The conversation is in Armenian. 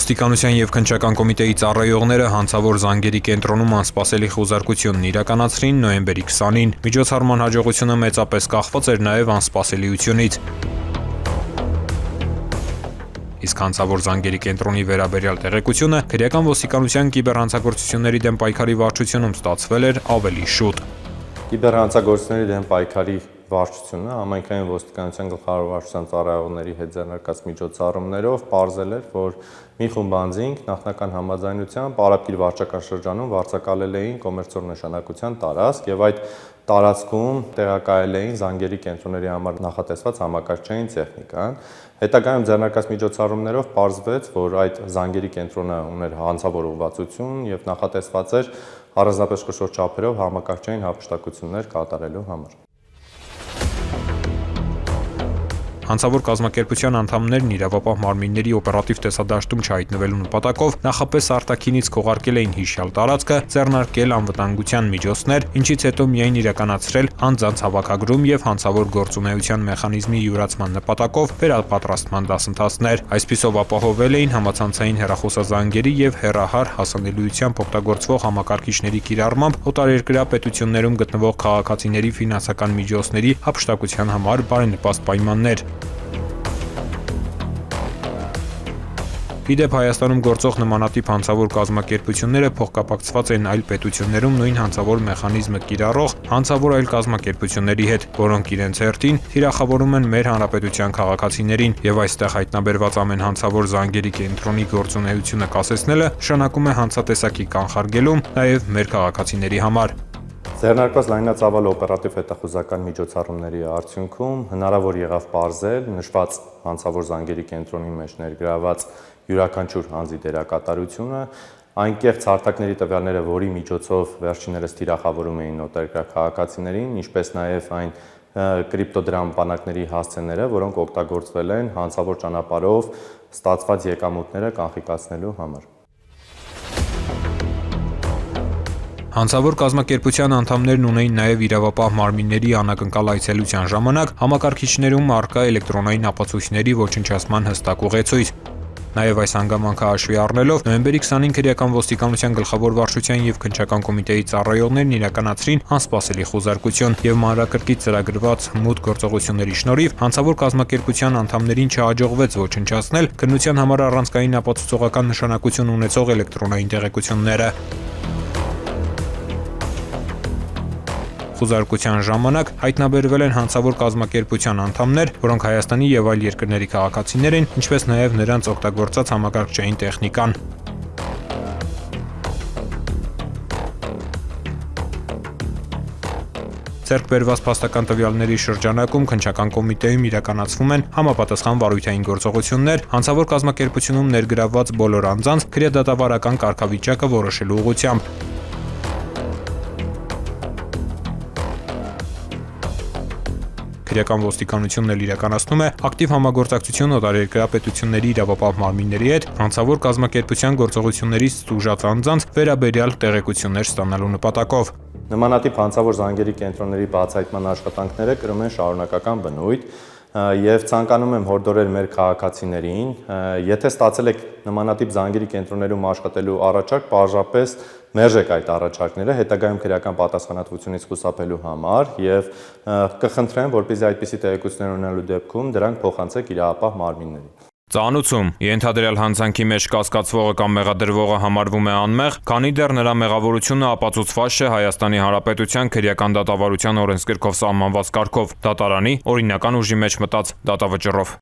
Ոստիկանության և քննչական կոմիտեի ծառայողները հանցավոր զանգերի կենտրոնում անսպասելի խուզարկությունն իրականացրին նոյեմբերի 20-ին։ Միջոցառման հաջողությունը մեծապես կախված էր նաև անսպասելիությունից։ Իսկ հանցավոր զանգերի կենտրոնի վերաբերյալ տեղեկությունը քրեական ոստիկանության կիբերհանցագործությունների դեմ պայքարի վարչությունում ստացվել էր ավելի շուտ։ Կիբերհանցագործությունների դեմ պայքարի վարչությունը համայնքային ոստիկանության գլխավոր վարչության ծառայողների հետ ձեռնարկած միջոցառումներով պարզել էր, որ մի խումբ անձինք նախնական համաձայնությամբ Արաբկիր վարչական շրջանում վարձակալել էին կոմերցիոն նշանակության տարածք եւ այդ տարածքում տեղակայել էին զանգերի կենտրոնների համար նախատեսված համակարգչային տեխնիկան։ Հետագայում ձեռնարկած միջոցառումներով պարզվեց, որ այդ զանգերի կենտրոնը ուներ հանցավոր ուղղվածություն եւ նախատեսված էր առանձնապես խոշոր չափերով համակարգչային հափշտակություններ կատարելու համար։ Հանցավոր կազմակերպության անդամներն իրավապահ մարմինների օպերատիվ տեսադաշտում չհայտնվելու նպատակով նախապես արտաքինից քողարկել էին հիշյալ տարածքը, ձեռնարկել անվտանգության միջոցներ, ինչից հետո միայն իրականացրել անձանց հավաքագրում եւ հանցավոր գործունեության մեխանիզմի յուրացման նպատակով վերապատրաստման դասընթացներ։ Այսպիսով ապահովել էին համացանցային հեռախոսազանգերի եւ հեռահար հասանելիությամբ օգտագործվող համակարգիչների կիրառմամբ օտարերկրյա պետություններում գտնվող քաղաքացիների ֆինանսական միջոցների հափշտակության համար բարենպաստ պայմաններ։ Իդեպ Հայաստանում գործող նմանատիպ հանցավոր կազմակերպությունները փոխկապակցված են այլ պետություններում նույն հանցավոր մեխանիզմը կիրառող հանցավոր այլ կազմակերպությունների հետ, որոնք իրենց հերթին թիրախավորում են մեր հանրապետության քաղաքացիներին, եւ այստեղ հայտնաբերված ամեն հանցավոր զանգերի կենտրոնի գործունեությունը կասեցնելը նշանակում է հանցատեսակի կանխարգելում նաեւ մեր քաղաքացիների համար։ Ձեռնարկված լայնածավալ օպերատիվ հետախուզական միջոցառումների արդյունքում հնարավոր եղավ պարզել նշված հանցավոր զանգերի կենտրոնի մեջ ներգրաված յուրաքանչյուր անձի դերակատարությունը, այն կեղծ հարթակների տվյալները, որի միջոցով վերջիններս թիրախավորում էին օտարերկրյա քաղաքացիներին, ինչպես նաև այն կրիպտոդրամ բանակների հասցեները, որոնք օգտագործվել են հանցավոր ճանապարհով ստացված եկամուտները կանխիկացնելու համար։ Հանցավոր կազմակերպության անդամներն ունեին նաև իրավապահ մարմինների անակնկալ այցելության ժամանակ համակարգիչներում առկա էլեկտրոնային ապացույցների ոչնչացման հստակ ուղեցույց։ Նաև այս հանգամանքը հաշվի առնելով նոյեմբերի 20-ին քրեական ոստիկանության գլխավոր վարչության եւ քննչական կոմիտեի ծառայողներն իրականացրին անսպասելի խուզարկություն եւ մանրակրկիտ ծրագրված մուտք գործողությունների շնորհիվ հանցավոր կազմակերպության անդամներին չհաջողվեց ոչնչացնել քննության համար առանցքային ապացուցողական նշանակություն ունեցող էլեկտրոնային տեղեկությունները։ Խուզարկության ժամանակ հայտնաբերվել են հանցավոր կազմակերպության անդամներ, որոնք Հայաստանի եւ այլ երկրների քաղաքացիներ են, ինչպես նաեւ նրանց օգտագործած համակարգչային տեխնիկան։ Ձեռք բերված փաստական տվյալների շրջանակում քննչական կոմիտեում իրականացվում են համապատասխան վարույթային գործողություններ հանցավոր կազմակերպությունում ներգրավված բոլոր անձանց քրեադատավարական կարգավիճակը որոշելու ուղղությամբ։ Քրեական ոստիկանությունն էլ իրականացնում է ակտիվ համագործակցություն օտարերկրյա պետությունների իրավապահ մարմինների հետ հանցավոր կազմակերպության գործողություններից տուժած անձանց վերաբերյալ տեղեկություններ ստանալու նպատակով։ Նմանատիպ հանցավոր զանգերի կենտրոնների բացահայտման աշխատանքները կրում են շարունակական բնույթ եւ ցանկանում եմ հորդորել մեր քաղաքացիներին, եթե ստացել եք նմանատիպ զանգերի կենտրոններում աշխատելու առաջարկ, պարզապես մերժեք այդ առաջարկները հետագայում քրեական պատասխանատվությունից խուսափելու համար եւ կխնդրեմ, որպեսզի այդպիսի տեղեկություններ ունենալու դեպքում դրանք փոխանցեք իրավապահ մարմիններին։ Ծանուցում ենթադրյալ հանցանքի մեջ կասկածվողը կամ մեղադրվողը համարվում է անմեղ, քանի դեռ նրա մեղավորությունը ապացուցված չէ Հայաստանի Հանրապետության քրեական դատավարության օրենսգրքով սահմանված կարգով, դատարանի օրինական ուժի մեջ մտած դատավճռով։